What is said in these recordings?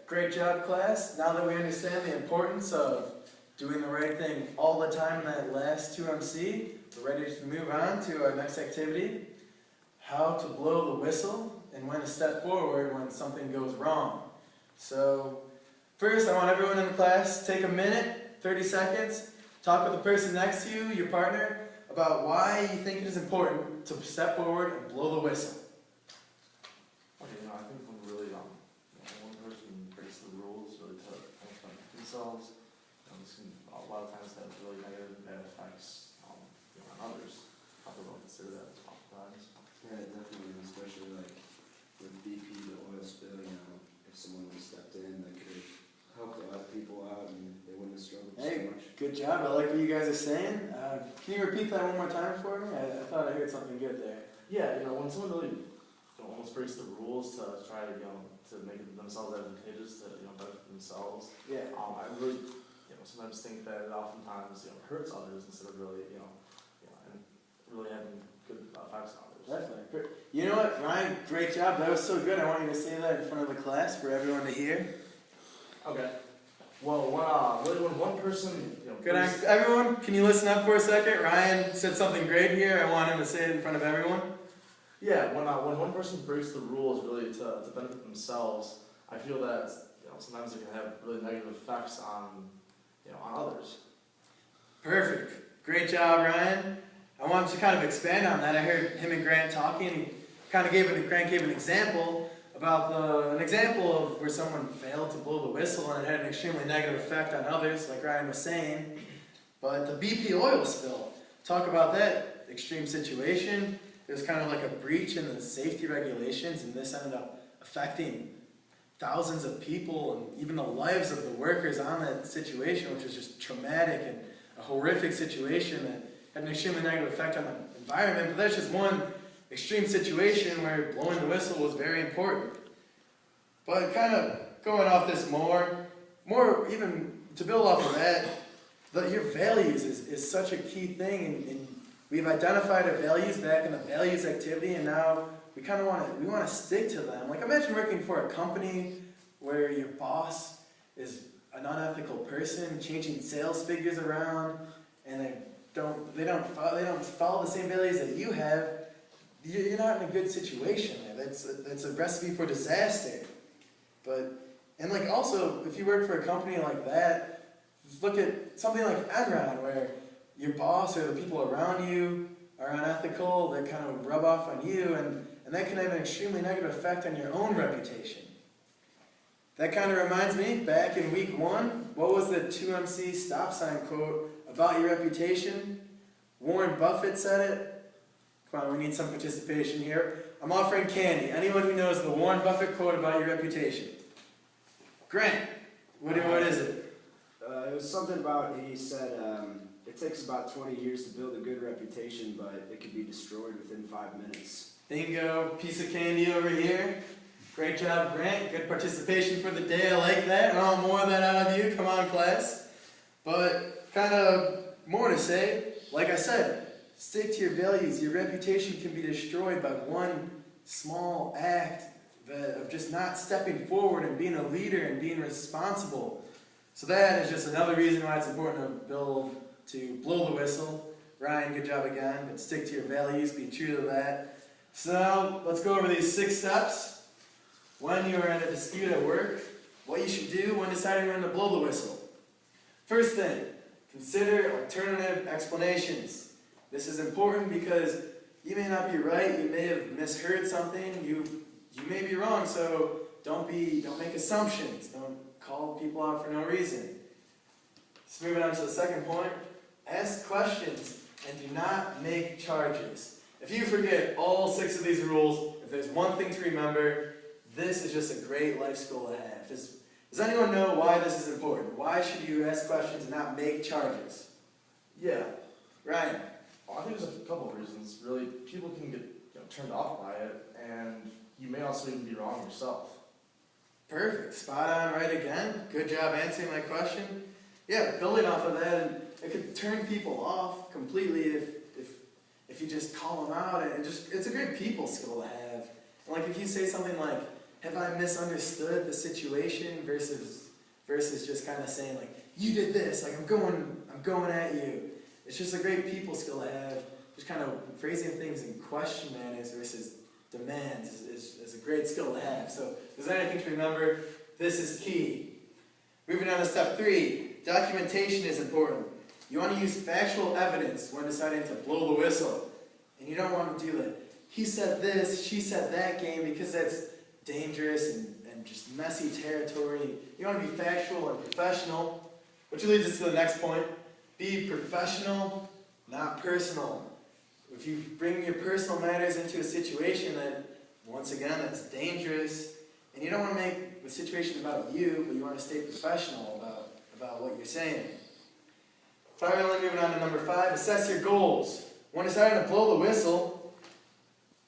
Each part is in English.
great job, class. Now that we understand the importance of doing the right thing all the time in that last 2MC, we're ready to move on to our next activity, how to blow the whistle and when to step forward when something goes wrong. So first, I want everyone in the class to take a minute, 30 seconds, talk with the person next to you, your partner, about why you think it is important to step forward and blow the whistle. Okay, I think when really one person breaks the rules really to benefit themselves, this can a lot of times have really negative and bad effects on others. I don't consider that as oftentimes. Yeah, definitely, especially like with BP, the oil spill, if someone would have stepped in, that could have helped a lot of people out and they wouldn't have struggled so much. Good job. I like what you guys are saying. Can you repeat that one more time for me? I thought I heard something good there. Yeah, when someone really almost breaks the rules to try to to make themselves advantageous to benefit themselves. Yeah. I really sometimes think that it oftentimes hurts others instead of really and really having good effects on others. Definitely. You know what, Ryan? Great job. That was so good. I want you to say that in front of the class for everyone to hear. Okay. Well, when one person, Good. Everyone, can you listen up for a second? Ryan said something great here. I want him to say it in front of everyone. Yeah, when one person breaks the rules really to benefit themselves, I feel that sometimes it can have really negative effects on others. Perfect. Great job, Ryan. I wanted to kind of expand on that. I heard him and Grant talking, and he kind of Grant gave an example about an example of where someone failed to blow the whistle and it had an extremely negative effect on others, like Ryan was saying. But the BP oil spill, talk about that extreme situation. It was kind of like a breach in the safety regulations, and this ended up affecting thousands of people and even the lives of the workers on that situation, which was just traumatic and a horrific situation that had an extremely negative effect on the environment. But that's just one extreme situation where blowing the whistle was very important. But kind of going off this more even to build off of that, your values is such a key thing, and we've identified our values back in the values activity, and now we kind of want to stick to them. Like imagine working for a company where your boss is an unethical person, changing sales figures around, and they don't follow the same values that you have. You're not in a good situation there. That's a recipe for disaster. And also, if you work for a company like that, look at something like Enron, where your boss or the people around you are unethical, they kind of rub off on you, and that can have an extremely negative effect on your own reputation. That kind of reminds me, back in week 1, what was the 2MC stop sign quote about your reputation? Warren Buffett said it. Come on, we need some participation here. I'm offering candy. Anyone who knows the Warren Buffett quote about your reputation? Grant, what is it? It was something about, he said, it takes about 20 years to build a good reputation, but it can be destroyed within 5 minutes. Bingo, piece of candy over here. Great job, Grant. Good participation for the day. I like that. I want more of that out of you. Come on, class. But kind of more to say. Like I said, stick to your values. Your reputation can be destroyed by one small act of just not stepping forward and being a leader and being responsible. So that is just another reason why it's important to blow the whistle. Ryan, good job again, but stick to your values, be true to that. So now, let's go over these 6 steps. When you are in a dispute at work, what you should do when deciding when to blow the whistle. First thing, consider alternative explanations. This is important because you may not be right, you may have misheard something, you may be wrong, so don't make assumptions, don't call people out for no reason. So moving on to the second point, ask questions and do not make charges. If you forget all 6 of these rules, if there's one thing to remember, this is just a great life skill to have. Does anyone know why this is important? Why should you ask questions and not make charges? Yeah. Ryan? Well, I think there's a couple of reasons. Really, people can get turned off by it, and you may also even be wrong yourself. Perfect. Spot on right again. Good job answering my question. Yeah, building off of that, it could turn people off completely if you just call them out. It's a great people skill to have. And like if you say something like, Have I misunderstood the situation versus just kind of saying like, you did this, like I'm going at you. It's just a great people skill to have. Just kind of phrasing things in question manners versus demands is a great skill to have. So if there's anything to remember, this is key. Moving on to step 3, documentation is important. You want to use factual evidence when deciding to blow the whistle. And you don't want to do the he said this, she said that game, because that's dangerous and just messy territory. You want to be factual and professional, which leads us to the next point. Be professional, not personal. If you bring your personal matters into a situation, that, once again, that's dangerous. And you don't want to make the situation about you, but you want to stay professional about what you're saying. Finally, moving on to number 5, assess your goals. When deciding to blow the whistle,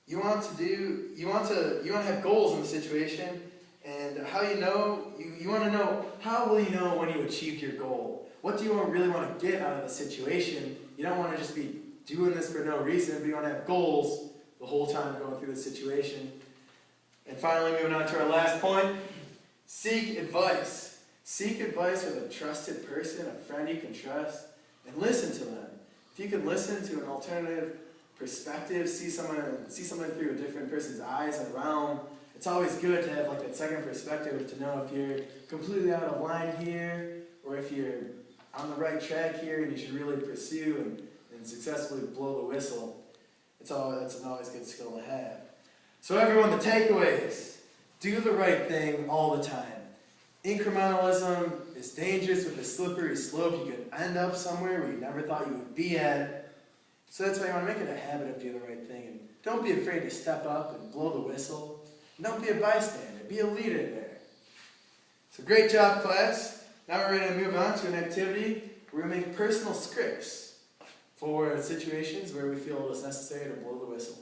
you want to have goals in the situation, and how you want to know, how will you know when you achieved your goal? What do you really want to get out of the situation? You don't want to just be doing this for no reason, but you want to have goals the whole time going through the situation. And finally, moving on to our last point, seek advice. Seek advice with a trusted person, a friend you can trust, and listen to them. If you can listen to an alternative perspective, see someone through a different person's eyes and realm, it's always good to have like that second perspective to know if you're completely out of line here, or if you're on the right track here and you should really pursue and successfully blow the whistle. That's an always good skill to have. So everyone, the takeaways. Do the right thing all the time. Incrementalism is dangerous with a slippery slope. You could end up somewhere where you never thought you would be at. So that's why you want to make it a habit of doing the right thing. And don't be afraid to step up and blow the whistle. And don't be a bystander. Be a leader there. So great job, class. Now we're ready to move on to an activity where we make personal scripts for situations where we feel it is necessary to blow the whistle.